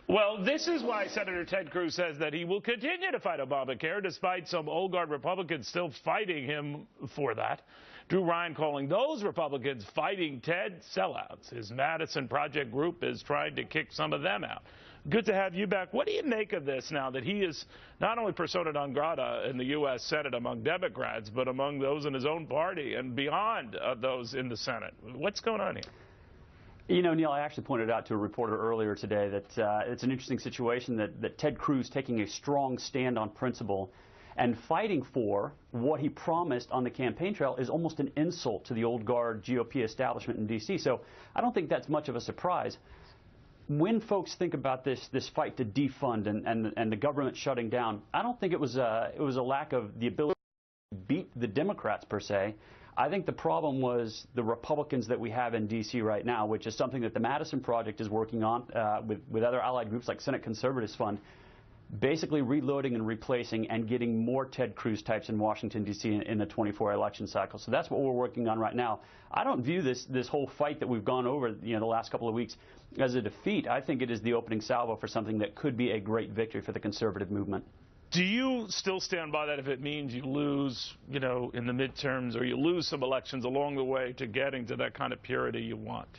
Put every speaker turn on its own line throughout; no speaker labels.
Well, this is why Senator Ted Cruz says that he will continue to fight Obamacare, despite some old guard Republicans still fighting him for that. Drew Ryan calling those Republicans fighting Ted sellouts. His Madison Project group is trying to kick some of them out. Good to have you back. What do you make of this now that he is not only persona non grata in the U.S. Senate among Democrats, but among those in his own party and beyond those in the Senate? What's going on here?
You know, Neil, I actually pointed out to a reporter earlier today that it's an interesting situation that Ted Cruz taking a strong stand on principle and fighting for what he promised on the campaign trail is almost an insult to the old guard GOP establishment in D.C. So I don't think that's much of a surprise. When folks think about this fight to defund and the government shutting down, I don't think it was a lack of the ability to beat the Democrats per se. I think the problem was the Republicans that we have in D.C. right now, which is something that the Madison Project is working on with other allied groups like Senate Conservatives Fund, basically reloading and replacing and getting more Ted Cruz types in Washington, D.C. in the 24 election cycle. So that's what we're working on right now. I don't view this whole fight that we've gone over the last couple of weeks as a defeat. I think it is the opening salvo for something that could be a great victory for the conservative movement.
Do you still stand by that if it means you lose, in the midterms, or you lose some elections along the way to getting to that kind of purity you want?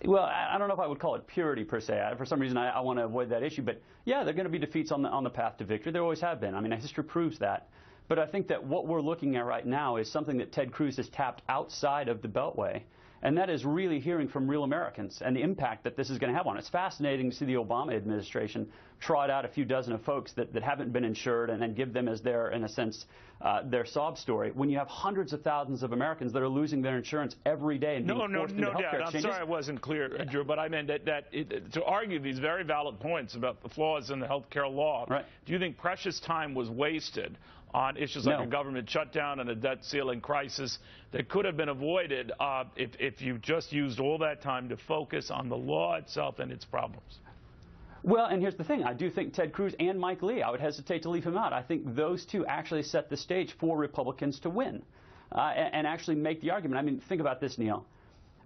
Well, I don't know if I would call it purity per se. For some reason, I want to avoid that issue. But yeah, there are going to be defeats on the path to victory. There always have been. I mean, history proves that. But I think that what we're looking at right now is something that Ted Cruz has tapped outside of the Beltway. And that is really hearing from real Americans and the impact that this is going to have on it. It's fascinating to see the Obama administration trot out a few dozen of folks that haven't been insured and then give them as their, in a sense, their sob story, when you have hundreds of thousands of Americans that are losing their insurance every day and being forced into health care exchanges.
I'm sorry I wasn't clear, Drew, but I meant to argue these very valid points about the flaws in the health care law.
Right.
Do you think precious time was wasted on issues like a government shutdown and a debt ceiling crisis that could have been avoided if you just used all that time to focus on the law itself and its problems?
Well, and here's the thing. I do think Ted Cruz and Mike Lee, I would hesitate to leave him out. I think those two actually set the stage for Republicans to win and actually make the argument. I mean, think about this, Neil.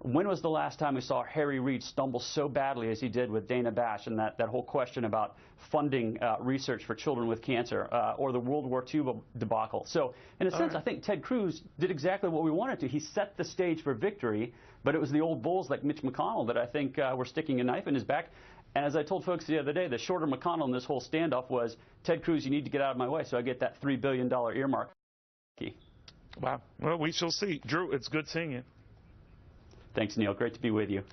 When was the last time we saw Harry Reid stumble so badly as he did with Dana Bash and that whole question about funding research for children with cancer or the World War II debacle? So, in a sense, I think Ted Cruz did exactly what we wanted to. He set the stage for victory, but it was the old bulls like Mitch McConnell that I think were sticking a knife in his back. And as I told folks the other day, the shorter McConnell in this whole standoff was, Ted Cruz, you need to get out of my way so I get that $3 billion earmark.
Wow. Well, we shall see. Drew, it's good seeing you.
Thanks, Neil. Great to be with you.